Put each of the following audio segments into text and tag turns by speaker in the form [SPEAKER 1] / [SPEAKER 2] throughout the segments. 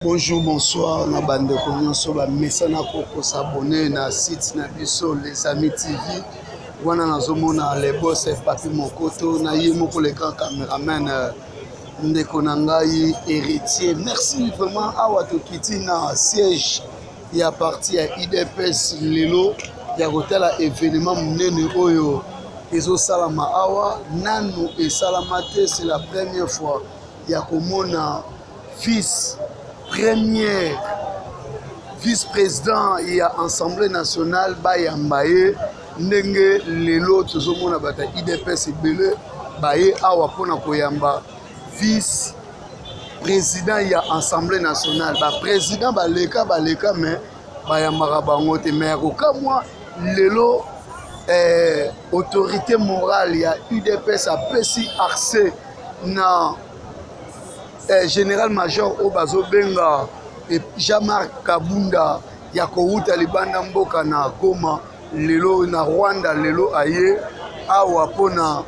[SPEAKER 1] Bonjour, bonsoir, na bande nyonso ba messana koko s'abonner na site na biso Les Amis TV. Wana nazomona les boss Papi Mokoto na ye moko le grand caméraman ndeko na ngai héritier. Merci vraiment awa tokiti na siège ya parti ya IDPS lelo ya kotala événement munene oyo ezosalama awa nanu esalama te. C'est la première fois ya komona fils premier vice-président ya Assemblée nationale Bayambaye ndenge lelo tozomona bata IDPS ebele baye awa pona koyamba vice-président ya Assemblée nationale. Ba président baleka mais bayambaka bango te mais kokamwa lelo autorité morale ya UDPS apesi accès na général-major Obazo Benga et Jean-Marc Kabunda ya kouta libanda mboka na Goma lelo na Rwanda lelo aye awa pona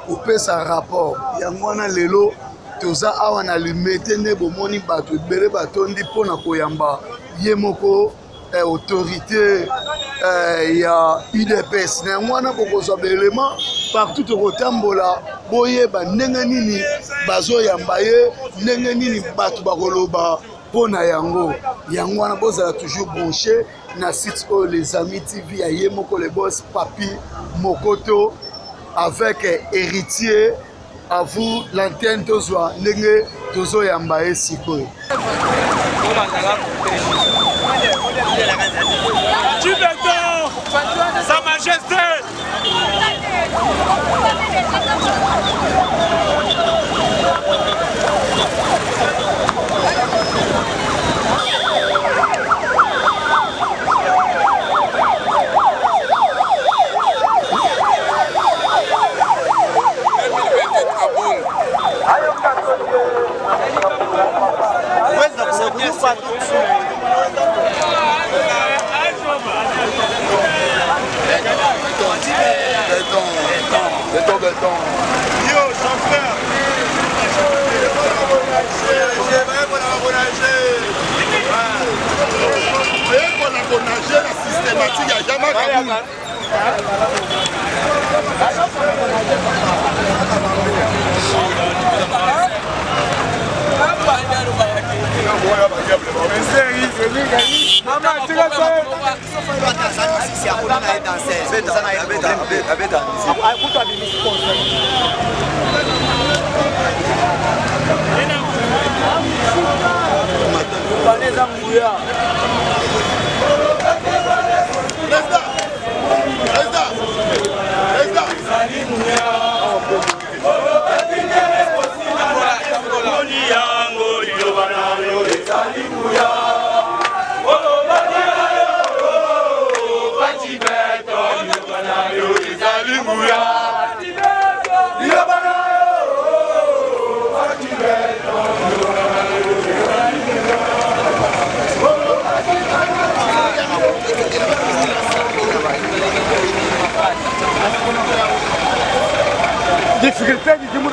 [SPEAKER 1] opesa rapport ya mwana lelo toza awa na limete ne bomoni bato ebele batondi pona koyamba ye moko autorité ya UDPS na mwana kokozwa belema partout tokotambola boyeba ndenge nini bazoyamba ye ndenge nini bato bakoloba pona yango wana bozala toujours branché na site oyo Les Amis TV ya ye moko le boss Papi Mokoto avec héritier à vous l'antenne tozwa ndenge tozoyamba ye sikoyo.
[SPEAKER 2] Sa Majesté.
[SPEAKER 1] Béton.
[SPEAKER 2] Yo, son frère. La systématique, il n'y a jamais
[SPEAKER 3] difficulté du monde.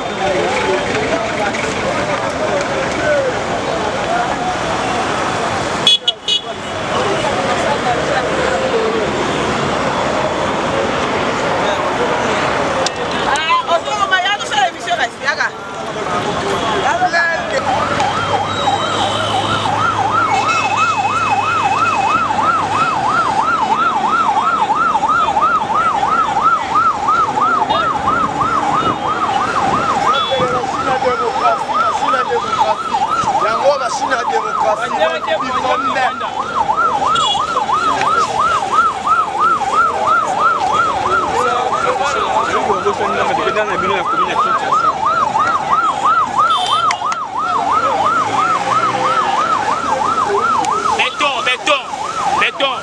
[SPEAKER 2] Béton.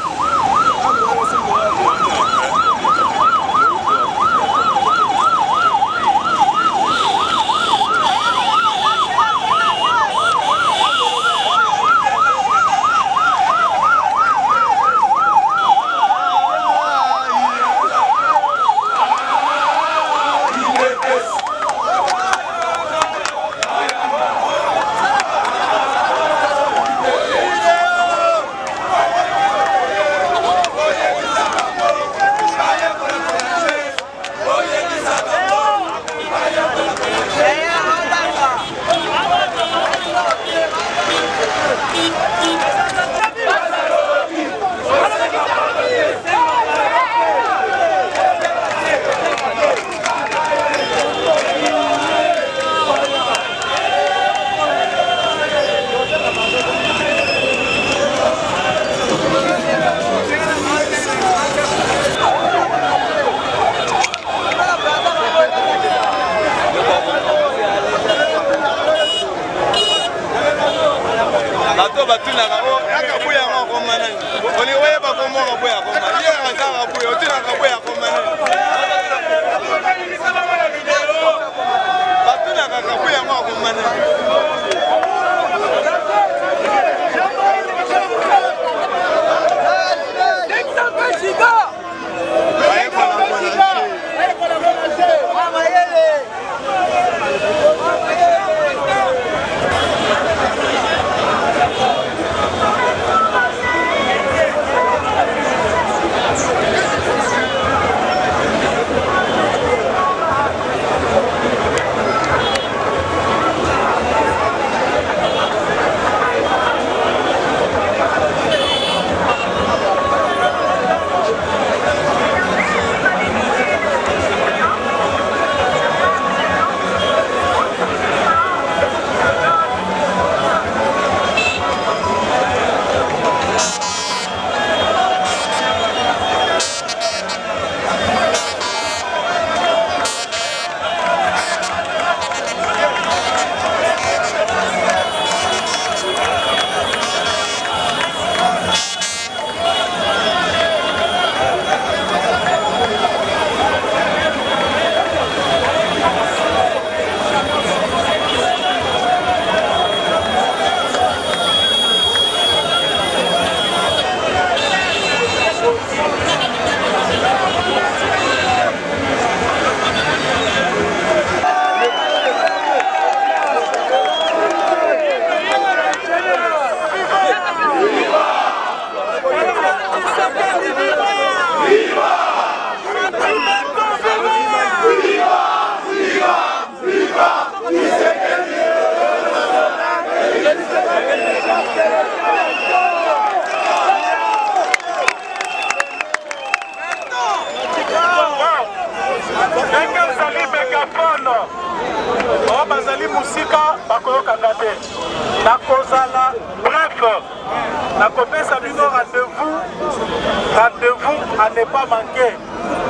[SPEAKER 3] Rendez-vous à ne pas manquer.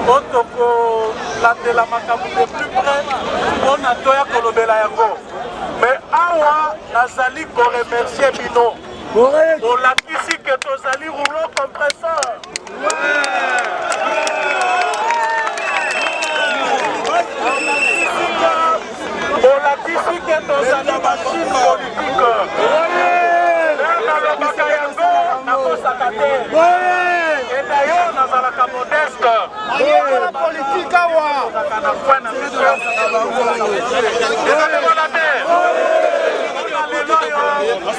[SPEAKER 3] Otoko landela makambo de plus près on a toya kolobela yango. Mais awa nazali ko remercier bino. Olakisi que tozali rouleau compresseur. Olakisi que tozali machine politique. Et d'ailleurs, nous avons la modeste. La politique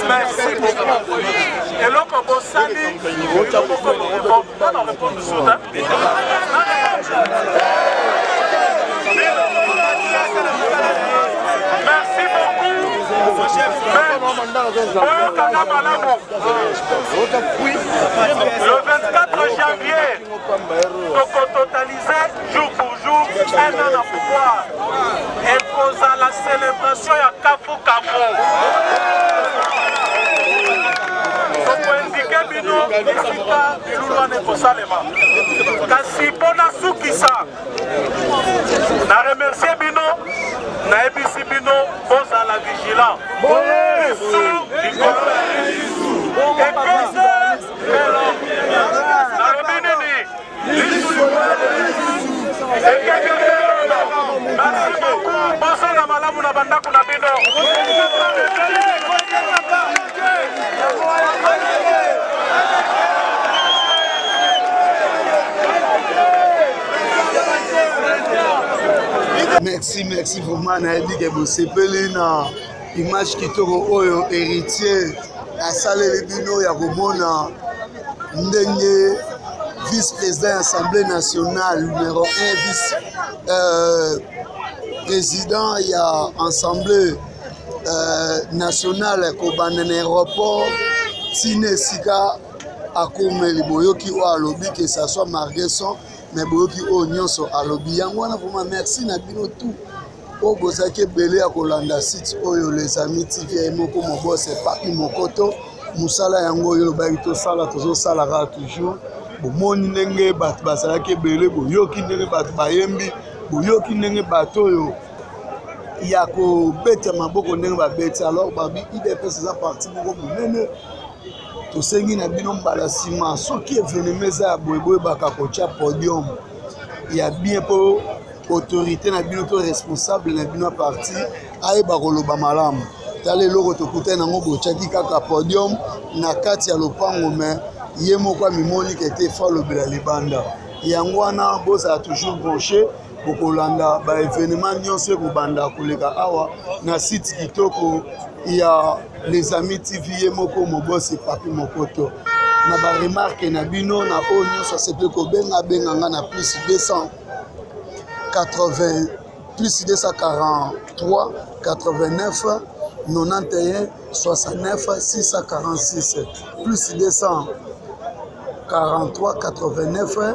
[SPEAKER 3] merci beaucoup. Et là, comme vous savez, merci beaucoup. Le 24 janvier, nous totalisé jour pour jour un an à pouvoir. Et cause à la célébration à Kafou Kafou. Donc indiquer bino esika bilulwane kosalema. Kasi pona sukisa. Na remercier bino. Na ebisi bino boza la vigilant. Sous et cause merci beaucoup. Bonsoir na malamu na bandaku na bino.
[SPEAKER 1] Merci vraiment na ebi ke bosepeli na image kitoko oyo héritier asaleli bino ya komona ndenge vice-président Assemblée nationale numéro 1 vice président ya Assemblée national kobanda na aéroport tina esika akomeli boyoki oyo alobi que ça soit Margeson mais boyoki oyo nyonso alobi yango wana vraiment merci na bino tout oyo bozalaki ebele ya kolanda site oyo les amis TV moko mobose Papi Mokoto mosala yango oyo lobaki tosala tozosalaka toujours bomoni ndenge bato bazalaki ebele boyoki ndenge bato bayembi boyoki ndenge bato oyo ya kobeta maboko ndenge babeti alors babi IDPS eza parti moko monene tosengi na bino mbala nsima soki événement eza ya boyeboye bakakotia podium ya bien mpo autorité na bino to responsable na bino parti ayeba koloba malamu tala eloko tokutani yango botiaki kaka podium na kati ya lopango me ye moko amimoni kete fa lobela libanda yango wana bozala toujours branché bokolanda baévénement nyonso ekobanda koleka awa na site kitoko ya les amis TV ye moko mobosi Papi Mokoto na baremarke na bino na oyo nyonso asepe kobenga na plus 280 plus 243 89 91 69 646 plus 243 89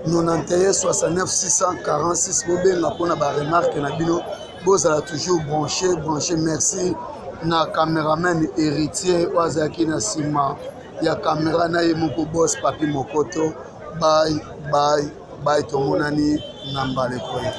[SPEAKER 1] 91 69 646 bobenga mpona baremarke na bino bozala toujours branché merci na cameraman héritier oyo azalaki na nsima ya kamera na ye moko boss Papi Mokoto bye tomonani na mbala ekoye.